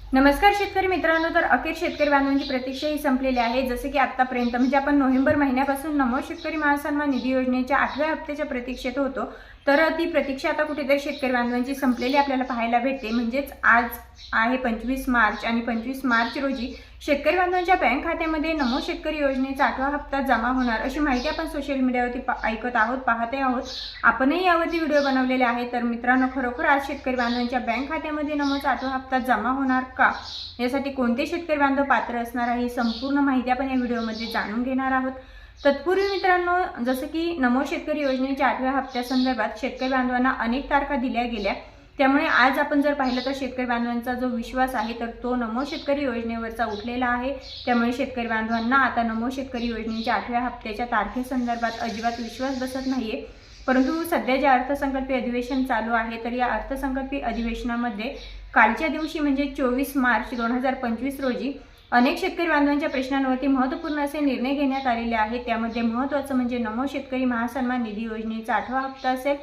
नमस्कार शेतकरी मित्रांनो, तर अखेर शेतकरी बांधवांची प्रतीक्षा ही संपलेली आहे। जसे की आतापर्यंत म्हणजे आपण नोव्हेंबर महिन्यापासून नमो शेतकरी महासन्मान निधी योजनेच्या 8व्या हप्त्याच्या प्रतीक्षेत होतो। तर ती प्रतीक्षा आता कुठेतरी शेतकरी बांधवांची संपलेली आपल्याला पाहायला भेटते। म्हणजेच आज आहे 25 मार्च आणि 25 मार्च रोजी शेतकरी बांधवांच्या बँक खात्यामध्ये नमो शेतकरी योजनेचा 8वा हप्ता जमा होणार अशी माहिती आपण सोशल मीडियावरती ऐकत आहोत, पाहते आहोत। आपणही यावरती व्हिडिओ बनवलेले आहे। तर मित्रांनो, खरोखर आज शेतकरी बांधवांच्या बँक खात्यामध्ये नमोचा 8वा हप्ता जमा होणार का, यासाठी कोणते शेतकरी बांधव पात्र असणार आहे, संपूर्ण माहिती आपण या व्हिडिओमध्ये जाणून घेणार आहोत। तत्पूर्वी मित्रांनो, जसं की नमो शेतकरी योजनेच्या 8व्या हप्त्यासंदर्भात शेतकरी बांधवांना अनेक तारखा दिल्या गेल्या, त्यामुळे आज आपण जर पाहिलं तर शेतकरी बांधवांचा जो विश्वास आहे तर तो नमो शेतकरी योजनेवरचा उठलेला आहे। त्यामुळे शेतकरी बांधवांना आता नमो शेतकरी योजनेच्या 8व्या हप्त्याच्या तारखेसंदर्भात अजिबात विश्वास बसत नाहीये। परंतु सध्या जे अर्थसंकल्पीय अधिवेशन चालू आहे, तर या अर्थसंकल्पीय अधिवेशनामध्ये कालच्या दिवशी म्हणजे 24 मार्च 2025 रोजी अनेक शेतकरी बांधवांच्या प्रश्नांवरती महत्त्वपूर्ण असे निर्णय घेण्यात आलेले आहेत। त्यामध्ये महत्त्वाचं म्हणजे नमो शेतकरी महासन्मान निधी योजनेचा 8वा हप्ता असेल,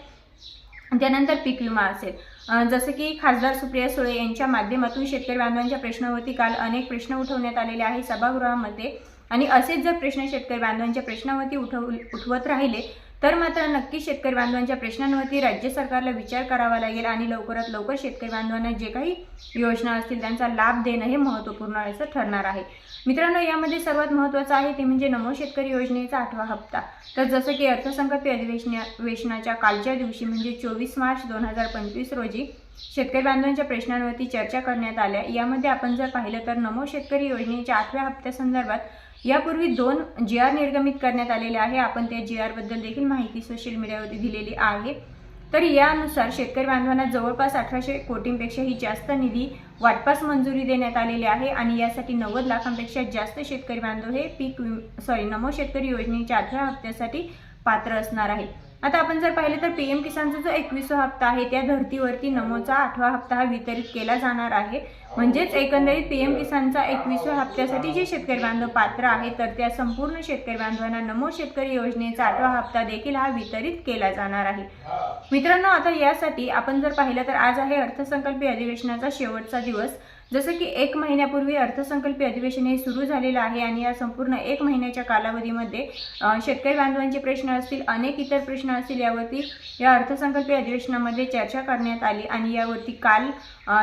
त्यानंतर पीक विमा असेल। जसे की खासदार सुप्रिया सुळे यांच्या माध्यमातून शेतकरी बांधवांच्या प्रश्नावरती काल अनेक प्रश्न उठवण्यात आलेले आहे सभागृहामध्ये, आणि असेच जर प्रश्न शेतकरी बांधवांच्या प्रश्नावरती उठवत राहिले तर मात्र नक्की शेतकरी बांधवांच्या प्रश्नांवरती राज्य सरकारला विचार करावा लागेल आणि लवकरात लवकर शेतकरी बांधवांना जे काही योजना असतील त्यांचा लाभ देणं हे महत्त्वपूर्ण असं ठरणार आहे। मित्रांनो, यामध्ये सर्वात महत्त्वाचं आहे ते म्हणजे नमो शेतकरी योजनेचा 8वा हप्ता। तर जसं की अर्थसंकल्पीय अधिवेशनाच्या कालच्या दिवशी म्हणजे 24 मार्च 2025 रोजी शेतकरी बांधवांच्या प्रश्नांवरती चर्चा करण्यात आल्या। यामध्ये आपण जर पाहिलं तर नमो शेतकरी योजनेच्या 8व्या हप्त्यासंदर्भात यापूर्वी 2 GR निर्गमित करण्यात आलेले आहे। आपण त्या GR बद्दल देखील माहिती सोशल मीडियावरती दिलेली आहे। तर यानुसार शेतकरी बांधवांना जवळपास 1800 कोटींपेक्षाही जास्त निधी वाटपास मंजुरी देण्यात आलेली आहे, आणि यासाठी 90 लाखांपेक्षा जास्त शेतकरी बांधव हे नमो शेतकरी योजनेच्या 8व्या हप्त्यासाठी पात्र असणार आहे। आता आपण जर पाहिलं तर पीएम किसानचा जो 21वा हप्ता आहे त्या धर्तीवरती नमोचा 8वा हप्ता हा वितरित केला जाणार आहे। म्हणजेच एकंदरीत पीएम किसानचा 21व्या हप्त्यासाठी जे शेतकरी बांधव पात्र आहेत तर त्या संपूर्ण शेतकरी बांधवांना नमो शेतकरी योजनेचा 8वा हप्ता देखील हा वितरित केला जाणार आहे। मित्रांनो, आता यासाठी आपण जर पाहिलं तर आज आहे अर्थसंकल्पीय अधिवेशनाचा शेवटचा दिवस। जसं की 1 महिन्यापूर्वी अर्थसंकल्पीय अधिवेशन हे सुरू झालेलं आहे, आणि या संपूर्ण 1 महिन्याच्या कालावधीमध्ये शेतकरी बांधवांचे प्रश्न असतील, अनेक इतर प्रश्न असतील, यावरती या अर्थसंकल्पीय अधिवेशनामध्ये चर्चा करण्यात आली। आणि यावरती काल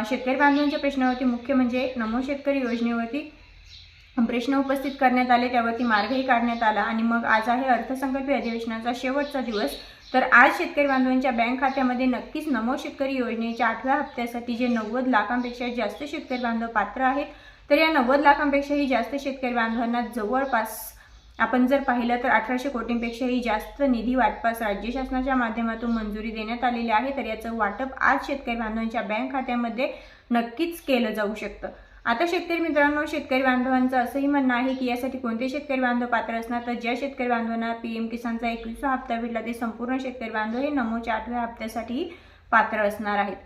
शेतकरी बांधवांच्या प्रश्नावरती मुख्य म्हणजे नमो शेतकरी योजनेवरती प्रश्न उपस्थित करण्यात आले, त्यावरती मार्गही काढण्यात आला। आणि मग आज आहे अर्थसंकल्पीय अधिवेशनाचा शेवटचा दिवस। तर आज शेतकरी बांधवांच्या बँक खात्यामध्ये नक्कीच नमो शेतकरी योजनेच्या 8व्या हप्त्यासाठी जे 90 लाखांपेक्षा जास्त शेतकरी बांधव पात्र आहेत, तर या 90 लाखांपेक्षाही जास्त शेतकरी बांधवांना जवळपास आपण जर पाहिलं तर 1800 कोटींपेक्षाही जास्त निधी वाटपास राज्य शासनाच्या माध्यमातून मंजुरी देण्यात आलेली आहे। तर याचं वाटप आज शेतकरी बांधवांच्या बँक खात्यामध्ये नक्कीच केलं जाऊ शकतं। आता शेतकरी मित्रांनो, शेतकरी बांधवांचं असंही म्हणणं आहे की यासाठी कोणते शेतकरी बांधव पात्र असणार, तर ज्या शेतकरी बांधवांना पीएम किसानचा 21वा हप्ता भेटला ते संपूर्ण शेतकरी बांधव हे नमोच्या 8व्या हप्त्यासाठी पात्र असणार आहेत।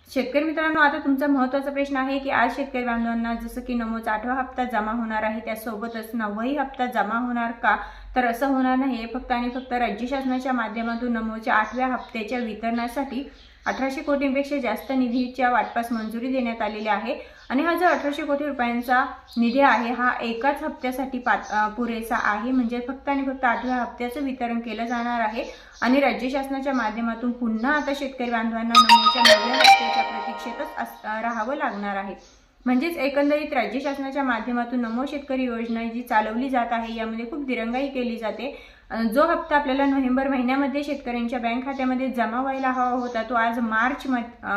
शेतकरी मित्रांनो, आता तुमचा महत्त्वाचा प्रश्न आहे की आज शेतकरी बांधवांना जसं की नमोचा 8वा हप्ता जमा होणार आहे त्यासोबतच 9वाही हप्ता जमा होणार का, तर असं होणार नाही। फक्त आणि फक्त राज्य शासनाच्या माध्यमातून नमोच्या 8व्या हप्त्याच्या वितरणासाठी 1800 कोटींपेक्षा जास्त निधीच्या वाटपास मंजुरी देण्यात आलेली आहे, आणि हा जो 1800 कोटी रुपयांचा निधी आहे हा एकाच हप्त्यासाठी पुरेसा आहे। म्हणजे फक्त आणि फक्त 8व्या हप्त्याचं वितरण केलं जाणार आहे, आणि राज्य शासनाच्या माध्यमातून पुन्हा आता शेतकरी बांधवांना नमोच्या 9व्या हप्त्याच्या प्रतीक्षेतच राहावं लागणार आहे। म्हणजेच एकंदरीत राज्य शासनाच्या माध्यमातून नमो शेतकरी योजना जी चालवली जात आहे यामध्ये खूप दिरंगाई केली जाते। जो हप्ता आपल्याला नोव्हेंबर महिन्यामध्ये शेतकऱ्यांच्या बँक खात्यामध्ये जमा व्हायला हवा होता तो आज मार्च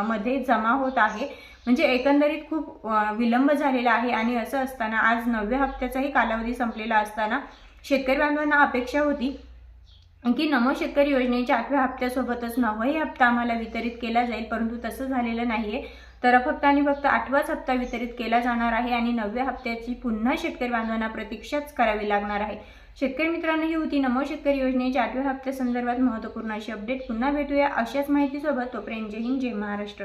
मध्ये जमा होत आहे। म्हणजे एकंदरीत खूप विलंब झालेला आहे, आणि असं असताना आज 9व्या हप्त्याचाही कालावधी संपलेला असताना शेतकरी बांधवांना अपेक्षा होती की नमो शेतकरी योजनेच्या 8व्या हप्त्यासोबतच 9वाही हप्ता आम्हाला वितरित केला जाईल, परंतु तसं झालेलं नाहीये। तर फक्त आणि फक्त 8वाच हप्ता वितरित केला जाणार आहे, आणि 9व्या हप्त्याची पुन्हा शेतकरी बांधवांना प्रतीक्षाच करावी लागणार आहे। शेतकरी मित्रांनो, ही होती नमो शेतकरी योजनेच्या 8व्या हप्त्यासंदर्भात महत्त्वपूर्ण अशी अपडेट। पुन्हा भेटूया अशाच माहितीसोबत, तोपर्यंत जय हिंद, जय महाराष्ट्र।